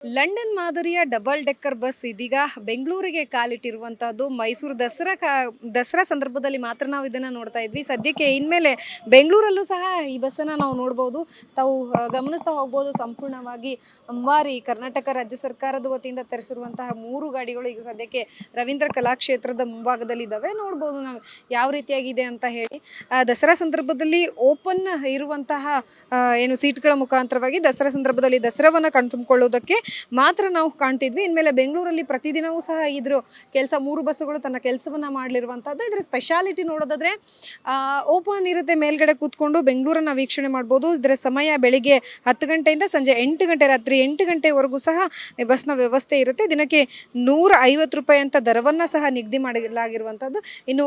London ಮಾದರಿಯ double decker bus ಇದೀಗ ಬೆಂಗಳೂರಿಗೆ ಕಾಲಿಟ್ಟಿರುವಂತಹದ್ದು ಮೈಸೂರು ದಸರಾ ಸಂದರ್ಭದಲ್ಲಿ ಮಾತ್ರ ನಾವು ಇದನ್ನ ನೋಡ್ತಾ ಇದ್ವಿ. ಸದ್ಯಕ್ಕೆ ಇನ್ಮೇಲೆ ಬೆಂಗಳೂರಲ್ಲೂ ಸಹ ಈ ಬಸ್ಸನ್ನು ನಾವು ನೋಡಬಹುದು. ತಾವು ಗಮನಿಸ್ತಾ ಹೋಗ್ಬೋದು. ಸಂಪೂರ್ಣವಾಗಿ ಅಂಬಾರಿ ಕರ್ನಾಟಕ ರಾಜ್ಯ ಸರ್ಕಾರದ ವತಿಯಿಂದ ತರಿಸಿರುವಂತಹ 3 ಗಾಡಿಗಳು ಈಗ ಸದ್ಯಕ್ಕೆ ರವೀಂದ್ರ ಕಲಾಕ್ಷೇತ್ರದ ಮುಂಭಾಗದಲ್ಲಿ ಇದ್ದಾವೆ. ನೋಡ್ಬೋದು ನಾವು ಯಾವ ರೀತಿಯಾಗಿದೆ ಅಂತ ಹೇಳಿ. ದಸರಾ ಸಂದರ್ಭದಲ್ಲಿ ಓಪನ್ ಇರುವಂತಹ ಏನು ಸೀಟ್ಗಳ ಮುಖಾಂತರವಾಗಿ ದಸರಾ ಸಂದರ್ಭದಲ್ಲಿ ದಸರಾವನ್ನ ಕಣ್ತುಂಬಿಕೊಳ್ಳೋದಕ್ಕೆ ಮಾತ್ರ ನಾವು ಕಾಣ್ತಿದ್ವಿ. ಇನ್ಮೇಲೆ ಬೆಂಗಳೂರಲ್ಲಿ ಪ್ರತಿದಿನವೂ ಸಹ ಇದ್ರ ಕೆಲಸ 3 ಬಸ್ಸುಗಳು ತನ್ನ ಕೆಲಸವನ್ನ ಮಾಡಲಿರುವಂತದ್ದು. ಇದರ ಸ್ಪೆಷಾಲಿಟಿ ನೋಡೋದಾದ್ರೆ ಓಪನ್ ಇರುತ್ತೆ, ಮೇಲ್ಗಡೆ ಕೂತ್ಕೊಂಡು ಬೆಂಗಳೂರನ್ನ ವೀಕ್ಷಣೆ ಮಾಡ್ಬೋದು. ಇದರ ಸಮಯ ಬೆಳಿಗ್ಗೆ 10 ಗಂಟೆಯಿಂದ ಸಂಜೆ 8 ಗಂಟೆ, ರಾತ್ರಿ 8 ಗಂಟೆವರೆಗೂ ಸಹ ಬಸ್ನ ವ್ಯವಸ್ಥೆ ಇರುತ್ತೆ. ದಿನಕ್ಕೆ 150 ರೂಪಾಯಿ ಅಂತ ದರವನ್ನ ಸಹ ನಿಗದಿ ಮಾಡಲಾಗಿರುವಂತದ್ದು. ಇನ್ನು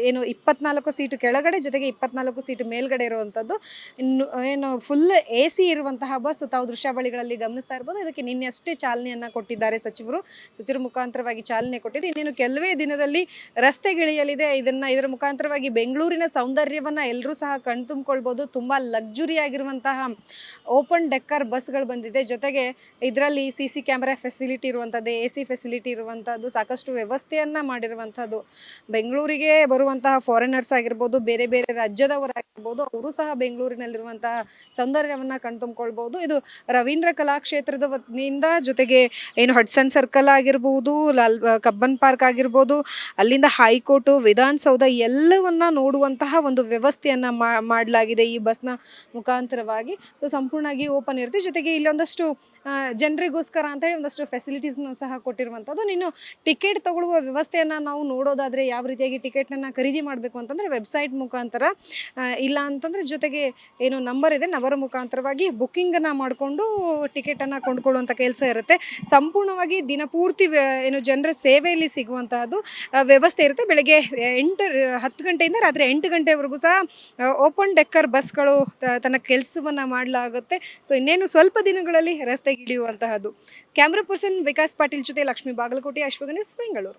ಏನು 24 ಸೀಟು ಕೆಳಗಡೆ, ಜೊತೆಗೆ 24 ಸೀಟು ಮೇಲ್ಗಡೆ ಇರುವಂತದ್ದು. ಇನ್ನು ಏನು ಫುಲ್ AC ಇರುವಂತಹ ಬಸ್ ತಾವು ದೃಶ್ಯಾವಳಿಗಳಲ್ಲಿ ಗಮನಿಸ್ತಾ ಇರ್ಬೋದು. ಇದಕ್ಕೆ ನಿನ್ನೆ ಅಷ್ಟೇ ಚಾಲನೆಯನ್ನ ಕೊಟ್ಟಿದ್ದಾರೆ ಸಚಿವರ ಮುಖಾಂತರವಾಗಿ ಚಾಲನೆ ಕೊಟ್ಟಿದ್ದು. ಇನ್ನೇನು ಕೆಲವೇ ದಿನದಲ್ಲಿ ರಸ್ತೆಗಿಳಿಯಲಿದೆ. ಇದರ ಮುಖಾಂತರವಾಗಿ ಬೆಂಗಳೂರಿನ ಸೌಂದರ್ಯವನ್ನ ಎಲ್ಲರೂ ಸಹ ಕಣ್ತುಂಬಿಕೊಳ್ಬಹುದು. ತುಂಬಾ ಲಕ್ಸುರಿ ಆಗಿರುವಂತಹ ಓಪನ್ ಡೆಕ್ಕರ್ ಬಸ್ಗಳು ಬಂದಿದೆ. ಜೊತೆಗೆ ಇದರಲ್ಲಿ CC ಕ್ಯಾಮೆರಾ ಫೆಸಿಲಿಟಿ ಇರುವಂತದ್ದು, AC ಫೆಸಿಲಿಟಿ ಇರುವಂತದ್ದು, ಸಾಕಷ್ಟು ವ್ಯವಸ್ಥೆಯನ್ನ ಮಾಡಿರುವಂತದ್ದು. ಬೆಂಗಳೂರಿಗೆ ಬರುವಂತಹ ಫಾರಿನರ್ಸ್ ಆಗಿರ್ಬೋದು, ಬೇರೆ ಬೇರೆ ರಾಜ್ಯದವರಾಗಿರ್ಬೋದು, ಅವರು ಸಹ ಬೆಂಗಳೂರಿನಲ್ಲಿರುವಂತಹ ಸೌಂದರ್ಯವನ್ನ ಕಣ್ತುಂಬಿಕೊಳ್ಬಹುದು. ಇದು ರವೀಂದ್ರ ಕಲಾಕ್ಷೇತ್ರದ ವತಿಯಿಂದ, ಜೊತೆಗೆ ಏನು ಹಡ್ಸನ್ ಸರ್ಕಲ್ ಆಗಿರ್ಬೋದು, ಕಬ್ಬನ್ ಪಾರ್ಕ್ ಆಗಿರ್ಬೋದು, ಅಲ್ಲಿಂದ ಹೈಕೋರ್ಟ್, ವಿಧಾನಸೌಧ ಎಲ್ಲವನ್ನ ನೋಡುವಂತಹ ಒಂದು ವ್ಯವಸ್ಥೆಯನ್ನ ಮಾಡಲಾಗಿದೆ ಈ ಬಸ್ನ ಮುಖಾಂತರವಾಗಿ. ಸೊ ಸಂಪೂರ್ಣವಾಗಿ ಓಪನ್ ಇರುತ್ತೆ. ಜೊತೆಗೆ ಇಲ್ಲೊಂದಷ್ಟು ಜನರಿಗೋಸ್ಕರ ಅಂತ ಹೇಳಿ ಒಂದಷ್ಟು ಫೆಸಿಲಿಟೀಸ್ನ ಸಹ ಕೊಟ್ಟಿರುವಂಥದ್ದು. ನೀನು ಟಿಕೆಟ್ ತಗೊಳ್ಳುವ ವ್ಯವಸ್ಥೆಯನ್ನು ನಾವು ನೋಡೋದಾದರೆ ಯಾವ ರೀತಿಯಾಗಿ ಟಿಕೆಟ್ನ ಖರೀದಿ ಮಾಡಬೇಕು ಅಂತಂದರೆ ವೆಬ್ಸೈಟ್ ಮುಖಾಂತರ, ಇಲ್ಲ ಅಂತಂದರೆ ಜೊತೆಗೆ ಏನು ನಂಬರ್ ಇದೆ, ನಂಬರ್ ಮುಖಾಂತರವಾಗಿ ಬುಕ್ಕಿಂಗನ್ನು ಮಾಡಿಕೊಂಡು ಟಿಕೆಟನ್ನು ಕೊಂಡ್ಕೊಳ್ಳುವಂಥ ಕೆಲಸ ಇರುತ್ತೆ. ಸಂಪೂರ್ಣವಾಗಿ ದಿನಪೂರ್ತಿ ಏನು ಜನರ ಸೇವೆಯಲ್ಲಿ ಸಿಗುವಂತಹದ್ದು ವ್ಯವಸ್ಥೆ ಇರುತ್ತೆ. ಬೆಳಗ್ಗೆ 10 ಗಂಟೆಯಿಂದ ರಾತ್ರಿ 8 ಗಂಟೆವರೆಗೂ ಸಹ ಓಪನ್ ಡೆಕ್ಕರ್ ಬಸ್ಗಳು ತನ್ನ ಕೆಲಸವನ್ನು ಮಾಡಲಾಗುತ್ತೆ. ಸೊ ಇನ್ನೇನು ಸ್ವಲ್ಪ ದಿನಗಳಲ್ಲಿ ರಸ್ತೆಗಿಳಿಯುವಂತಹದ್ದು. ಕ್ಯಾಮ್ರಾ ಪರ್ಸನ್ ವಿಕಾಸ್ ಪಾಟೀಲ್ ಜೊತೆ ಲಕ್ಷ್ಮೀ ಬಾಗಲಕೋಟೆ, ಅಶ್ವಗ ನ್ಯೂಸ್, ಬೆಂಗಳೂರು.